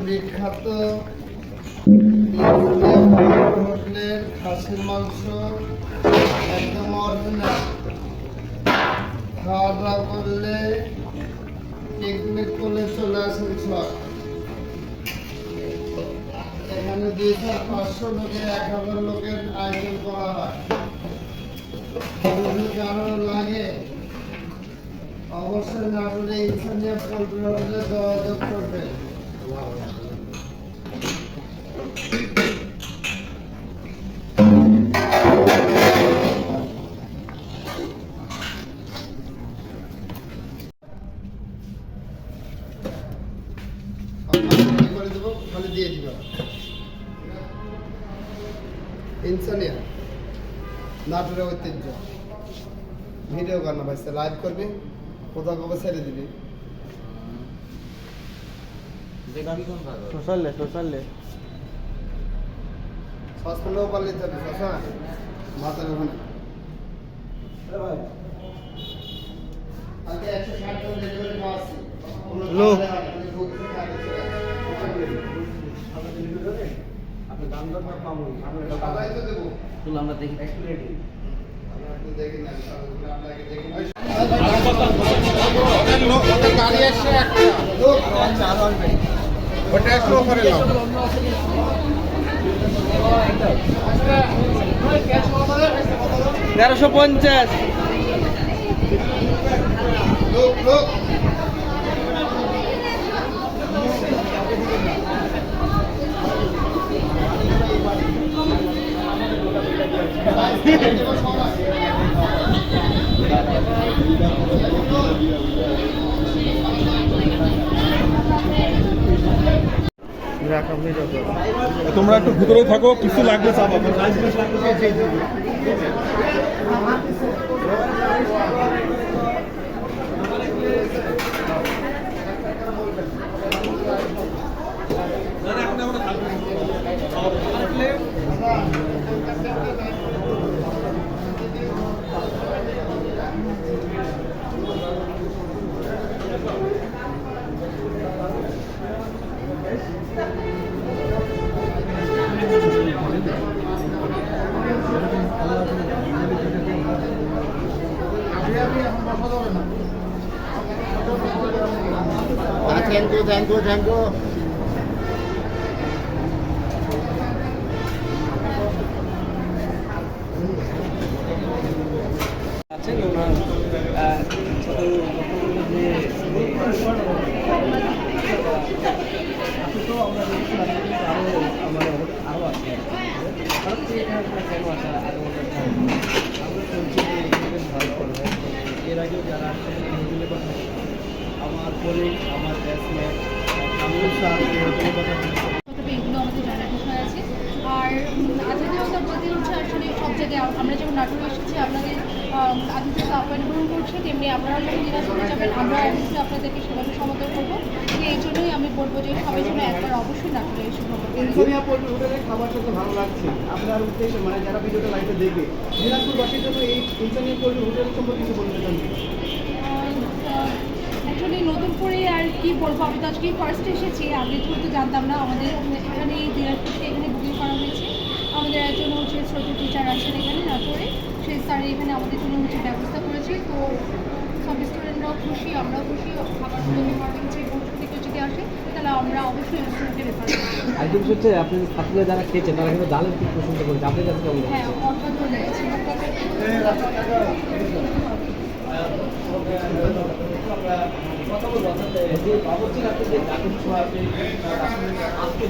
বিখ্যাত হোটেলের খাসির মাংস একদম অরিজিনাল। খাওয়া দাওয়া করলে পিকনিক করলে চলে আসেন সব। এখানে 2500 লোকের 1000 লোকের আয়োজন করা হয়। কারো লাগে অবশ্যই নাটোরে ইনসানিয়া পোল্ট্রি হোটেলে যোগাযোগ করবেন। খালি দিয়ে দিবা ইনসানিয়া নাটোরের ঐতিহ্য। ভিডিও কর না ভাই, লাইভ করবি, কোথাও কবে ছেড়ে দিবি সোশ্যালে সসপেন্ডও পারলে যাবে শশা মাথার ওখানে। আজকে 160 টাকা ডেলিভারি পাচ্ছি লোক আপনি দাম দর পাবো আমরা তো দেব চলো আমরা দেখি রেডি দেখি না আপনাকে দেখি ওদের গাড়ি আসছে একটা লোক চার আসবে ওটা স্লো করে নাও 1350 লোক তোমরা একটু ভিতরে থাকো, কিছু লাগবে চা পাবো। থ্যাংক ইউ আছেন ওনার এর আগেও যারা আসছেন আমার কলিগ আমার ব্যাচমেট আমিও স্যার এগুলো আমাদের জানার বিষয় আছে। আর আতিথেয়তা বলতে হচ্ছে আসলে সব জায়গায় আমরা যেমন নাটোরে এসেছি আপনাদের আতিথেয়তা আপ্যায়ন গ্রহণ করছি, তেমনি আপনারাও যখন দিনাজপুরে যাবেন আমরা অবশ্যই আপনাদেরকে সেভাবে সমর্থন করবো। এই জন্যই আমি বলবো যে সবাই যেন একবার অবশ্যই নাটোরে এসে ইনসানিয়া পোল্ট্রি হোটেলের খাবারটা তো ভালো লাগছে। আপনার উদ্দেশ্যে মানে যারা ভিডিওটা লাইভে দেখবে দিনাজপুরবাসীর জন্য এই ইনসানিয়া পোল্ট্রি হোটেল সম্পর্কে কিছু বলতে চান? অ্যাকচুয়ালি নতুন করে আর কি বলবো, আমি তো আজকে ফার্স্ট এসেছি, আগে তো জানতাম না। আমাদের এখানে দিনাজপুরকে এখানে বুকিং করা হয়েছে। আমাদের একজন হচ্ছে ছোটো টিচার আছেন এখানে নাটোরে, সেই স্যার এখানে আমাদের জন্য হচ্ছে ব্যবস্থা করেছে। তো সব স্টুডেন্টরাও খুশি, আমরাও খুশি। খাবারগুলো ডিপার্টমেন্ট থেকে বন্ধু থেকে যদি আসে তাহলে আমরা অবশ্যই স্টুডেন্টকে রেফার করবো। একদম হচ্ছে আপনি ছাত্রীরা যারা খেয়েছেন তারা কিন্তু ডালের খুব পছন্দ করেছে। আপনার কাছে কেমন? হ্যাঁ, অসাধারণ লেগেছে। কথা বলবো যে বাবুর্চি রাখতে যে আজকে